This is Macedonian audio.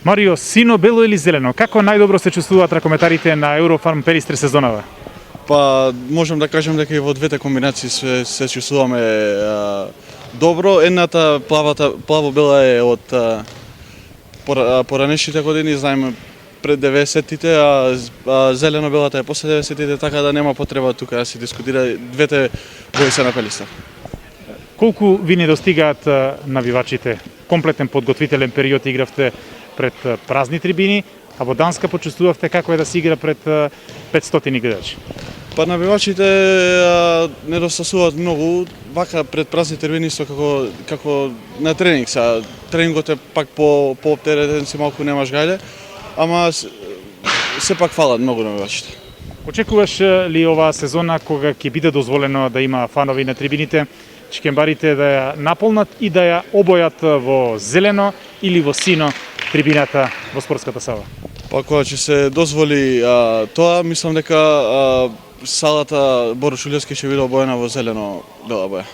Марио, сино, бело или зелено? Како најдобро се чувствуваат ракометарите на Еврофарм Перистре сезонава? Па можам да кажам дека и во двете комбинации се чувствуваме добро. Едната плаво-бела е од поранешните години, знаеме пред 90-тите, а зелено-белата е после 90-тите, така да нема потреба тука да се дискутира. Двете бои се на Пелистар. Колку ви недостигаат навивачите? Комплетен подготвителен период игравте пред празни трибини, а во Данска почувствувавте како е да се игра пред 500 гледачи. Па навивачите недостасуваат многу, вака пред празни трибини исто како на тренинг. Тренингот е пак пооптеретен, си малку немаш гајле, ама сепак фалат многу навивачите. Очекуваш ли оваа сезона кога ќе биде дозволено да има фанови на трибините, чикембарите да ја наполнат и да ја обојат во зелено или во сино трибината во спортската сала? Па кога ќе се дозволи тоа, мислам дека салата Боро Шулевски ќе биде обоена во зелено бела боја.